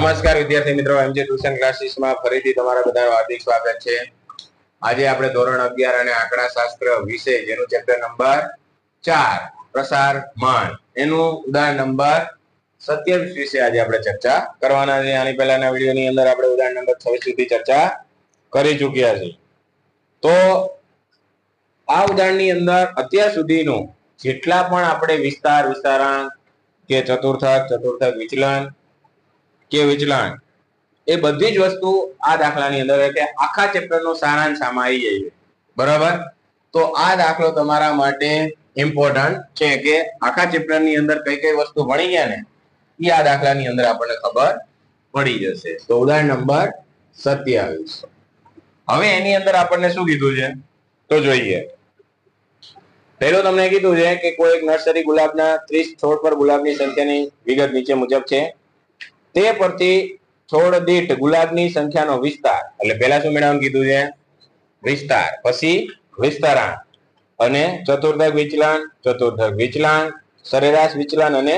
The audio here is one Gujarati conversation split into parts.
નમસ્કાર વિદ્યાર્થી મિત્રો, એમજે ટ્યુશન ક્લાસીસમાં ફરીથી તમારા બધાનું હાર્દિક સ્વાગત છે. આજે આપણે ધોરણ 11 અને આંકડાશાસ્ત્ર વિષય જેનું ચેપ્ટર નંબર 4 પ્રસારમાન એનું ઉદાહરણ નંબર 27 વિશે આજે આપણે ચર્ચા કરવાના છે. આની પહેલાના વિડીયોની અંદર આપણે ઉદાહરણ નંબર 26 સુધી ચર્ચા કરી ચૂક્યા છીએ. તો આ ઉદાહરણની અંદર અત્યાર સુધીનું જેટલા પણ આપણે વિસ્તાર, વિસ્તારાંક કે ચતુર્થક વિચલન કે વિચલન એ બધી જ વસ્તુ આ દાખલાની અંદર એટલે આખા ચેપ્ટરનો સારાંશ આમાં આવી જાય છે. બરાબર? તો આ દાખલો તમારા માટે ઇમ્પોર્ટન્ટ છે કે આખા ચેપ્ટરની અંદર કઈ કઈ વસ્તુ ભણી ગયા ને એ આ દાખલાની અંદર આપણને ખબર પડી જશે. તો ઉદાહરણ નંબર 27. હવે એની અંદર આપણને શું કીધું છે તો જોઈએ. પહેલું તમને કીધું છે કે કોઈ એક નર્સરી ગુલાબના 30 છોડ પર ગુલાબની સંખ્યાની વિગત નીચે મુજબ છે. તે પરથી છોડ દીઠ ગુલાબની સંખ્યાનો વિસ્તાર, એટલે પહેલા શું મેળવવાનું કીધું છે? વિસ્તાર, પછી વિસ્તારાંક અને ચતુર્થક વિચલન, સરેરાશ વિચલન અને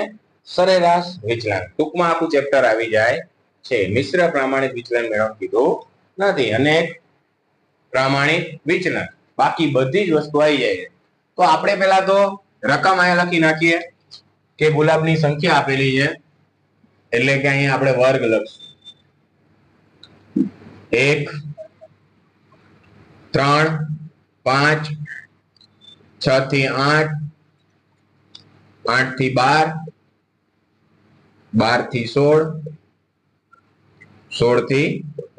સરેરાશ વિચલન. ટૂંકમાં આખું ચેપ્ટર આવી જાય છે. મિશ્ર પ્રામાણિક વિચલન મેળવવાનું કીધું નથી અને પ્રામાણિક વિચલન, બાકી બધી જ વસ્તુ આવી જાય છે. તો આપણે પહેલા તો રકમ અહીંયા લખી નાખીએ કે ગુલાબની સંખ્યા આપેલી છે એટલે કે અહીંયા આપણે વર્ગ લખશું. 1 3 5 6 થી 8 8 થી 12 12 થી 16 16 થી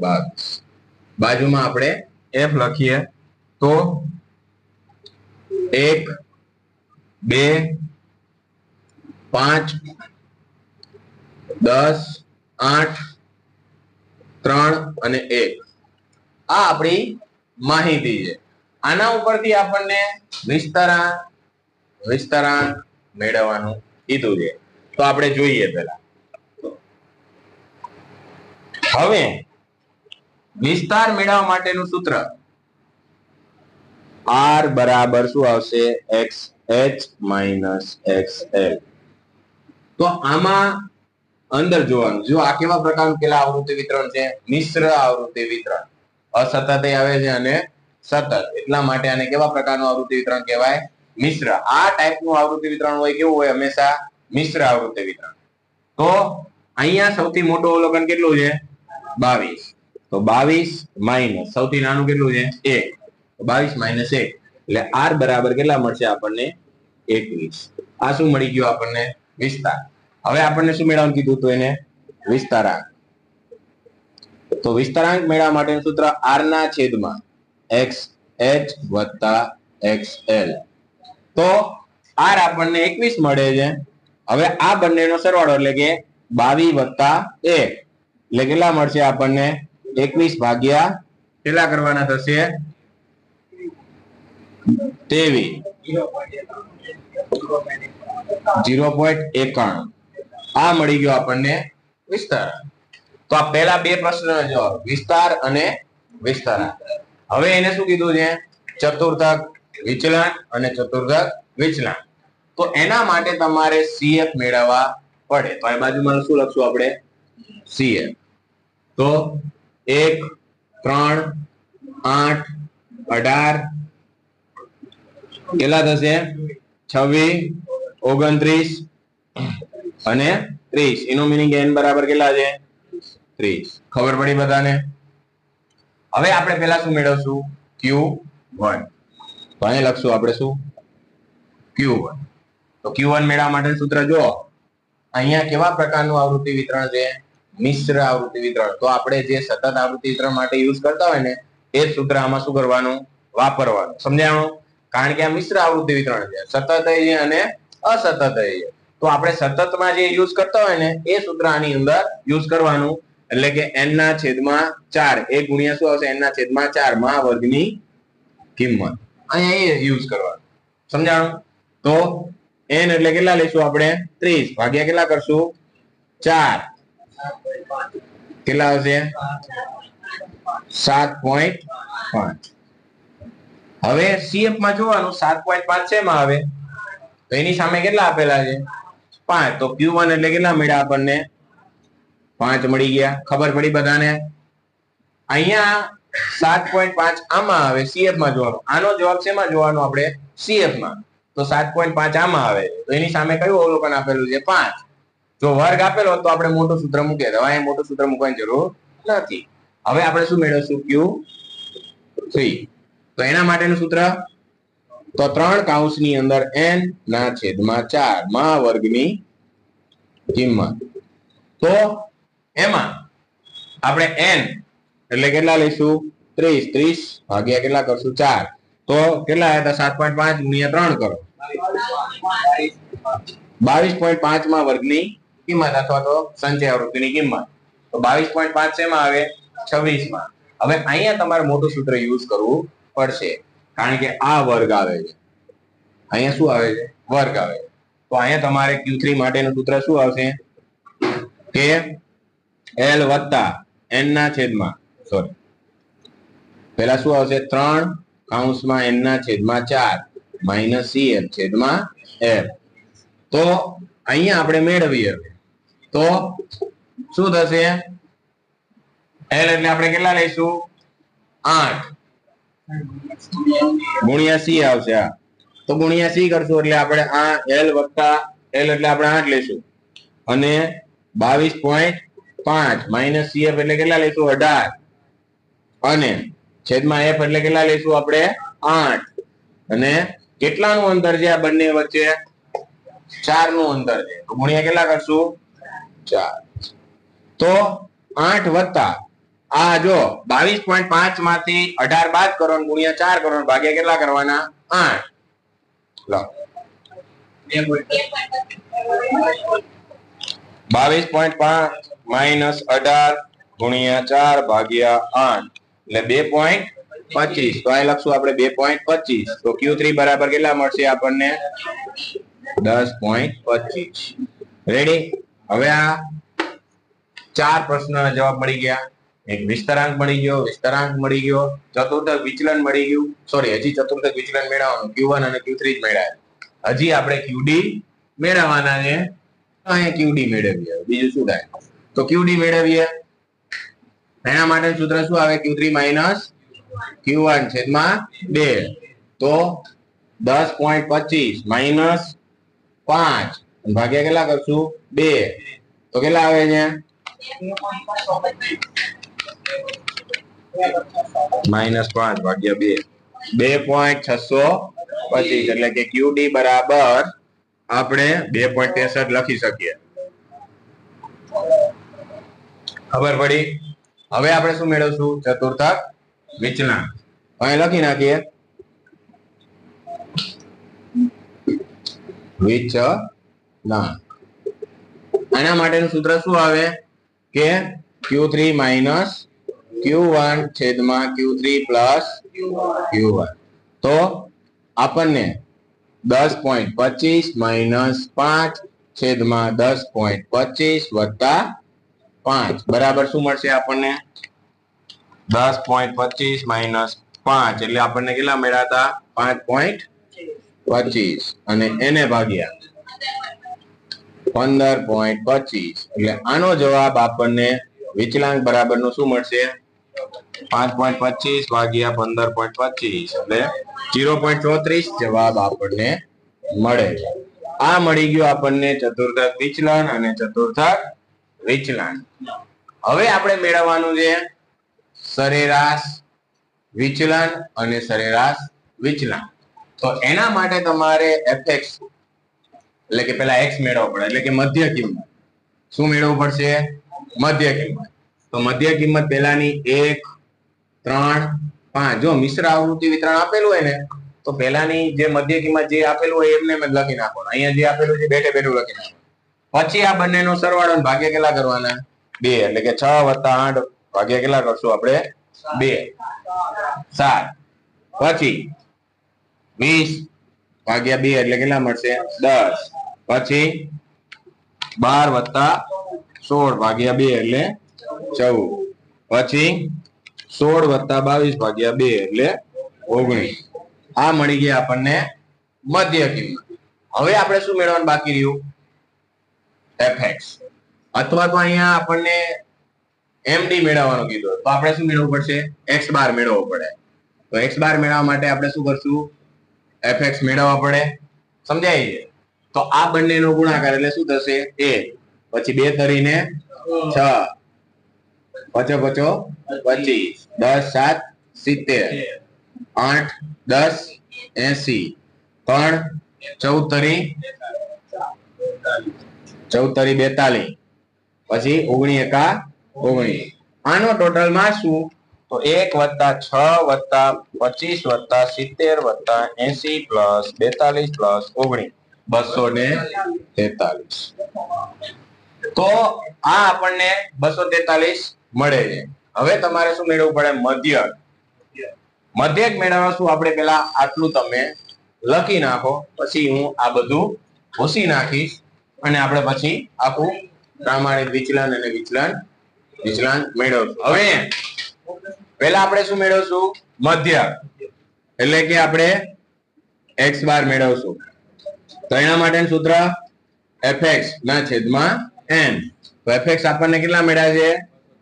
22. બાજુમાં આપણે f લખીએ તો 1 2 5 10 8 3 અને 1 આ આપણી માહિતી છે. આના ઉપરથી આપણને વિસ્તારાંક મેળવવાનું કીધું છે. તો આપણે જોઈએ પહેલા. હવે વિસ્તાર મેળવવા માટેનું સૂત્ર r બરાબર શું આવશે? xh xl. તો આમાં અંદર જોવાનું, જો આ કેવા પ્રકારનું પેલા આવૃત્તિ વિતરણ છે? મિશ્ર આવૃત્તિ વિતરણ. અસતત આવે છે અને સતત, એટલા માટે આને કેવા પ્રકારનું આવૃત્તિ વિતરણ કહેવાય? મિશ્ર. આ ટાઈપનું આવૃત્તિ વિતરણ હોય કેવું હોય? હંમેશા મિશ્ર આવૃત્તિ વિતરણ. તો અહીંયા સૌથી મોટું અવલોકન કેટલું છે? 22. તો 22 માઇનસ સૌથી નાનું કેટલું છે? 1. તો 22 માઇનસ 1 એટલે r બરાબર કેટલા મળશે આપણને? 21. આ શું મળી ગયું આપણને? વિસ્તાર. હવે આપણને શું મેળવવાનું કીધું તો એને? વિસ્તારાંક. તો વિસ્તારાંક મેળવવા માટેનું સૂત્ર r ના છેદમાં xh વત્તા xl. તો r આપણને 21 મળે છે. હવે આ બંનેનો સરવાળો એટલે કે 22 વત્તા 1 એટલે કેટલા મળશે આપણને? 21 ભાગ્યા કેટલા કરવાના થશે? 0.91. આ મળી ગયો આપણને વિસ્તાર. તો આ પહેલા બે પ્રશ્ન જો વિસ્તાર અને વિસ્તારાંક. હવે એને શું કીધું છે? ચતુર્થક વિચલન અને ચતુર્થક વિચલન. તો એના માટે તમારે CF મેળવવા પડે. તો આ બાજુમાં શું લખશું આપણે? CF. તો 1 3 8 18 કેટલા થશે? 26 29 અને 30. એનો મીનિંગ n બરાબર કેટલા છે? 30. ખબર પડી બધાને? હવે આપણે પહેલા શું મેળવશું? Q1. તો અહીંયા લખશું આપણે શું? Q1. તો Q1 મેળવવા માટે સૂત્ર જો અહીંયા કેવા પ્રકારનું આવૃત્તિ વિતરણ છે? મિશ્ર આવૃત્તિ વિતરણ. તો આપણે જે સતત આવૃત્તિ વિતરણ માટે યુઝ કરતા હોય ને એ જ સૂત્ર આમાં શું કરવાનું? વાપરવાનું. સમજાણું? કારણ કે આ મિશ્ર આવૃત્તિ વિતરણ છે, સતત છે અને અસતત છે. તો આપણે સતતમાં જે યુઝ કરતા હોય ને એ સૂત્ર આની અંદર યુઝ કરવાનું. એટલે કે n ના છેદમાં 4 એ ગુણ્યા શું આવશે? n ના છેદમાં 4 માં વર્ગની કિંમત. અહીંયા એ યુઝ કરવાનું. સમજાણું? તો n એટલે કેટલા લઈશું આપણે? 30 ભાગ્યા કેટલા કરશું? 4 કેટલા આવશે? 7.5. હવે CF માં જોવાનું 7.5 છે માં આવે તો એની સામે કેટલા આપેલા છે? 5. તો Q1 એટલે કેટલા મળ્યા આપણને? 5 મળી ગયા. ખબર પડી બધાને? અહીંયા 7.5 આમાં આવે, CF માં જોવાનું. આનો જવાબ શેમાં જોવાનો આપણે? CF માં. તો 7.5 આમાં આવે તો એની સામે કયું અવલોકન આપેલું છે? 5. જો વર્ગ આપેલો તો આપણે મોટું સૂત્ર મૂકીએ. હવે અહીંયા મોટું સૂત્ર મૂકવાની જરૂર નથી. હવે આપણે શું મેળવશું? Q3. તો એના માટેનું સૂત્ર તો 3 કૌંસની અંદર n ના છેદમાં 4 માં વર્ગની કિંમત. તો એમાં આપણે n એટલે કેટલા લઈશું? 30. 30 ભાગ્યા કેટલા કરશું? 4. તો કેટલા આવ્યા હતા? 7.5 ગુણ્યા 3 કરો, 22.5 માં વર્ગની કિંમત અથવા તો સંચય આવૃત્તિની કિંમત. તો 22.5 શેમાં આવે? 26 માં. હવે અહીંયા તમારે મોટું સૂત્ર યુઝ કરવું પડશે કારણ કે આ વર્ગ આવે છે. અહીંયા શું આવે છે? વર્ગ આવે છે. તો અહીંયા તમારે Q3 માટેનું સૂત્ર શું આવશે? કે L વત્તા n ના છેદમાં સોરી પહેલા શું આવશે? 3 કૌંસમાં n ના છેદમાં 4 માઇનસ CL છેદમાં L. તો અહીંયા આપણે મેળવીએ તો શું થશે? L એટલે આપણે કેટલા લઈશું? 8 ગુણ્યા C આવશે. તો ગુણ્યા C કરશું એટલે આપણે આ L વત્તા L એટલે આપણે 8 લઈશું અને 22.5 માઇનસ CF એટલે કેટલા લઈશું? 18 અને છેદમાં F એટલે કેટલા લઈશું આપણે? 8. અને કેટલાનું અંતર છે આ બંને વચ્ચે? 4 નું અંતર છે. તો ગુણ્યા કેટલા કરશું? 4. તો 8 વત્તા આ જો 22.5 માંથી 18 બાદ કરો ને ગુણ્યા 4 કરો ને ભાગ્યા કેટલા કરવાના? 8. લો 22.5 માઇનસ 18 ગુણ્યા 4 ભાગ્યા 8 એટલે 2.25. તો અહીં લખશું આપણે 2.25. તો Q3 બરાબર કેટલા મળશે આપણને? 10.25. રેડી? હવે આ 4 પ્રશ્નોના જવાબ મળી ગયા. એક વિસ્તરાંક મળી ગયો, વિસ્તરાંક મળી ગયો, ચતુર્થક વિચલન મળી ગયું. સોરી, હજી ચતુર્થક વિચલન મેળવવાનું. Q1 અને Q3 જ મેળવ્યા. હજી આપણે QD મેળવવાના છે. અહીંયા QD મેળવીએ. બીજું શું થાય? તો QD મેળવીએ. એના માટે સૂત્ર શું આવે? Q3 માઇનસ Q1 છેદમાં 2. તો 10.25 માઇનસ 5 ભાગ્યા કેટલા કરશું? 2. તો કેટલા આવે છે? -5 ભાગ્યા 2 2.625 એટલે કે QD બરાબર આપણે 2.63 લખી શકીએ. ખબર પડી? હવે આપણે શું મેળવશું? ચતુર્થક વિચલન. અહીં લખી નાખીએ વિચલન. આના માટેનું સૂત્ર શું આવે? કે Q3 માઇનસ Q1 છેદમાં Q3 પ્લસ Q1. તો આપણને 10.25 માઇનસ 5 છેદમાં 10.25 વત્તા 5 બરાબર શું મળશે આપણને? 10.25 માઇનસ 5 એટલે આપણને કેટલા મળ્યા હતા? 5.25 અને એને ભાગ્યા 15.25 એટલે આનો જવાબ આપણને વિચલાંક બરાબર નું શું મળશે? 5.25 ભાગ્યા 15.25 એટલે 0.34 જવાબ આપણને મળે. આ મળી ગયું આપણને ચતુર્થક વિચલન અને ચતુર્થક વિચલન. હવે આપણે મેળવવાનું છે સરેરાશ વિચલન અને સરેરાશ વિચલન. તો એના માટે તમારે fx એટલે કે પેલા x મેળવવો પડે એટલે કે મધ્ય કિંમત. શું મેળવવું પડશે? મધ્ય કિંમત. તો મધ્ય કિંમત પહેલાની 1 3 5 જો મિશ્ર આવૃત્તિ વિતરણ આપેલું હોય ને તો પહેલાની જે મધ્ય કિંમત જે આપેલું હોય એમને જ લખી નાખવાનું. અહીંયા જે આપેલું છે બેઠે બેઠું લખી નાખવાનું. પછી આ બંનેનો સરવાળો અને ભાગ્ય કેટલા કરવાના? 2 એટલે કે 6 વત્તા 8 ભાગ્ય કેટલા કરશું આપણે? 2 7. પછી 20 ભાગ્યા 2 એટલે કેટલા મળશે? 10. પછી 12 વત્તા 16 ભાગ્યા 2 એટલે 14. પછી 16 વત્તા 22 ભાગ્યા 2 એટલે 19. આ મળી ગયા આપણને મધ્ય કિંમત. હવે આપણે શું મેળવવાનું બાકી રહ્યું? fx. અથવા તો અહીંયા આપણને એમડી મેળવવાનું કીધું તો આપણે શું મેળવવું પડશે? એક્સ બાર મેળવવો પડે. તો એક્સ બાર મેળવવા માટે આપણે શું કરશું? એફએક્સ મેળવવા પડે. સમજાય છે? તો આ બંનેનો ગુણાકાર એટલે શું થશે? 1 પછી 2 તરીને 6 પચો પચો 25 10 7 70 8 10 80 3 14 તરી 42 પછી 19 એકા 19. આનો ટોટલ માં શું? તો 1 + 6 + 25 + 70 + 80 + 42 + 19 243. તો આ આપણને 243 મળે છે. હવે તમારે શું મેળવવું પડે? મધ્યક. મધ્યક મેળવવા શું? આપણે પેલા આટલું તમે લખી નાખો, પછી હું આ બધું ભૂસી નાખીશ અને આપણે પછી આખું પ્રામાણિક વિચલન અને વિચલન મેળવશું. હવે પહેલા આપણે શું મેળવશું? મધ્યક. એટલે કે આપણે x બાર મેળવશું. તો એના માટેનું સૂત્ર fx ના છેદમાં n. તો fx આપણને કેટલા મળ્યા છે?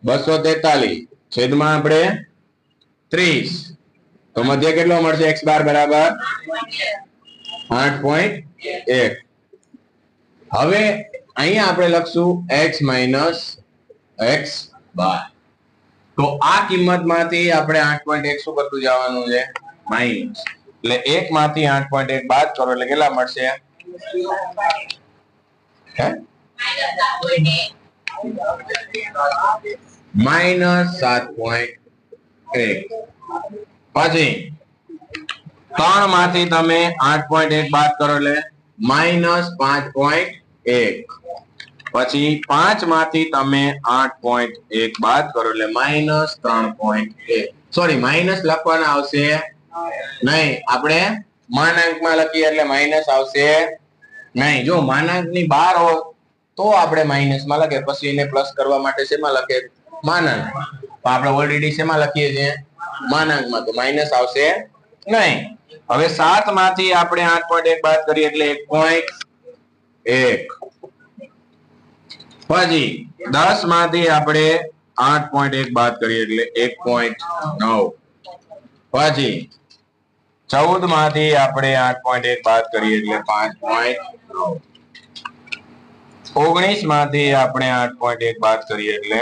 243 છેદમાં આપણે 30. તો મધ્ય કેટલો મળશે? x બાર બરાબર 8.1. હવે અહીંયા આપણે લખશું x માઇનસ x બાર. તો આ કિંમતમાંથી આપણે 8.1 શું કરતું જવાનું છે? માઇનસ. એટલે 1 માંથી 8.1 બાદ કરો એટલે કેટલા મળશે? -7.1. પછી 3 માંથી તમે 8.1 બાદ કરો એટલે -5.1. પછી 5 માંથી તમે 8.1 બાદ કરો એટલે -3.1. સોરી, માઇનસ લખવાના આવશે નહીં. આપણે માનાંકમાં લખીએ એટલે માઇનસ આવશે નહીં. જો માનાંકની બહાર હોય તો આપણે માઇનસમાં લખીએ, પછી એને પ્લસ કરવા માટે શેમાં લખીએ? માનાંકમાં. તો આપણે ઓલરેડી શેમાં લખીએ છીએ? માનાંકમાં. તો માઇનસ આવશે નહીં. હવે 7 માંથી આપણે 8.1 બાદ કરીએ એટલે 1.1. પછી 10 માંથી આપણે 8.1 બાદ કરીએ એટલે 1.9. પછી 14 માંથી આપણે 8.1 બાદ કરીએ એટલે 5.9. 19 માંથી આપણે 8.1 બાદ કરીએ એટલે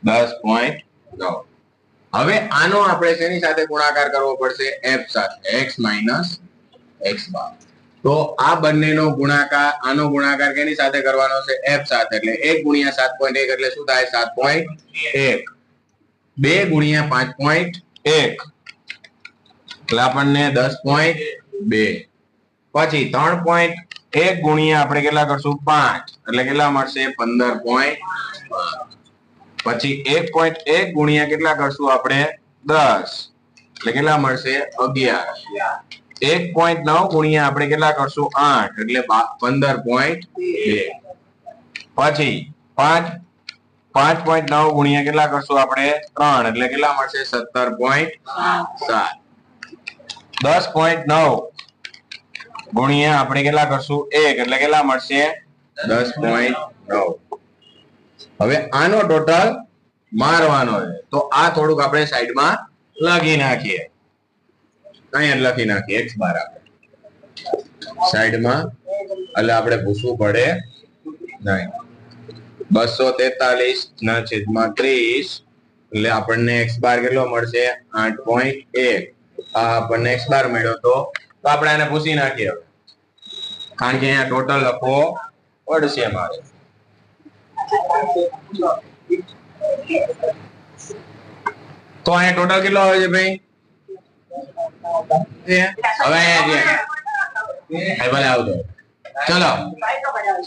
10.9. હવે આનો આપણે શેની સાથે ગુણાકાર કરવો પડશે? f સાથે. x માઇનસ x બાર. તો આ બંનેનો ગુણાકાર, આનો ગુણાકાર કેની સાથે કરવાનો છે? f સાથે. એટલે 1 × 7.1 એટલે શું થાય? 7.1. 2 × 5.1 એટલે આપણને 10.2. પછી 3.1 ગુણ્યા આપણે કેટલા કરશું? 5 એટલે કેટલા મળશે? 15.5. પછી 1.1 ગુણ્યા કેટલા કરશું આપણે? 10 એટલે કેટલા મળશે? 11. 1.9 ગુણ્યા આપણે કેટલા કરશું? 8 એટલે 15.2. પછી 5.9 ગુણ્યા કેટલા કરશું આપણે? 3 એટલે કેટલા મળશે? 17.7. 10.9 ગુણ્યા આપણે કેટલા કરશું? 1 એટલે કેટલા મળશે? 10.9. હવે આનો ટોટલ મારવાનો છે. તો આ થોડુંક આપણે સાઈડમાં લખી નાખીએ. અહીંયા લખી નાખીએ x બાર આપણે સાઈડમાં, એટલે આપણે ભૂસવું પડે નહીં. 243 ના છેદમાં 30 એટલે આપણને x બાર કેટલો મળશે? 8.1. આ આપણને x બાર મળ્યો. તો આપણે આને ભૂસી નાખીએ, કારણ કે અહીંયા ટોટલ લખવો પડશે મારે. તો અહીંયા ટોટલ કેટલો આવે છે ભાઈ? હવે અહીંયા ભલે આવતો. ચલો,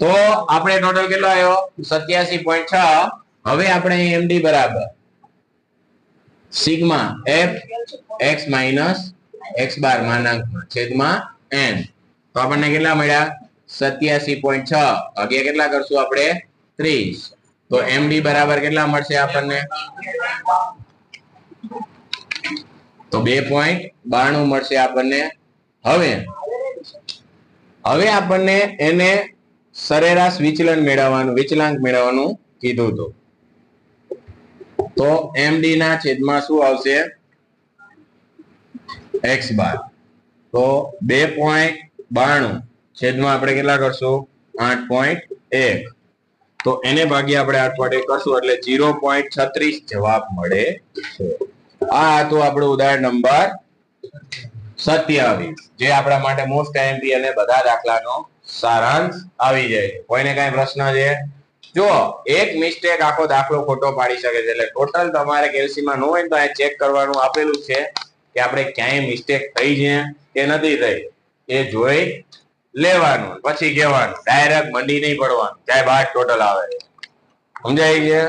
તો આપણે ટોટલ કેટલો આવ્યો? 87.6. હવે આપણે md બરાબર sigma f x minus x બાર માનાંકમાં છેદમાં n. તો આપણને કેટલા મળ્યા? 87.6. ભાગ્યા કેટલા કરશું આપણે? 30. તો md બરાબર કેટલા મળશે આપણને? તો 2.92 મળશે આપણને. હવે હવે આપણને એને સરેરાશ વિચલન વિચલાંક મેળવવાનું કીધું હતું. તો MD ના છેદમાં શું આવશે? x બાર. તો 2.92 છેદમાં આપણે કેટલા કરશું? 8.1. તો એને ભાગ્યા આપણે 8.1 કરશું એટલે 0.36 જવાબ મળે છે. આ હતું આપણું ઉદાહરણ નંબર 27, જે આપણા માટે મોસ્ટ આઈએમપી અને બધા દાખલાનો સારાંશ આવી જાય છે. કોઈને કઈ પ્રશ્ન છે? જો એક મિસ્ટેક આખો દાખલો ખોટો પાડી શકે છે. એટલે ટોટલ તમારે કેલ્સીમાં ન હોય તો આ ચેક કરવાનું આપેલું છે કે આપણે ક્યાંય મિસ્ટેક થઈ છે કે નથી થઈ, એ જોઈ લેવાનું પછી કહેવાનું. ડાયરેક્ટ મંડી નહીં પડવાનું ચાહે 12 ટોટલ આવે. સમજાય છે?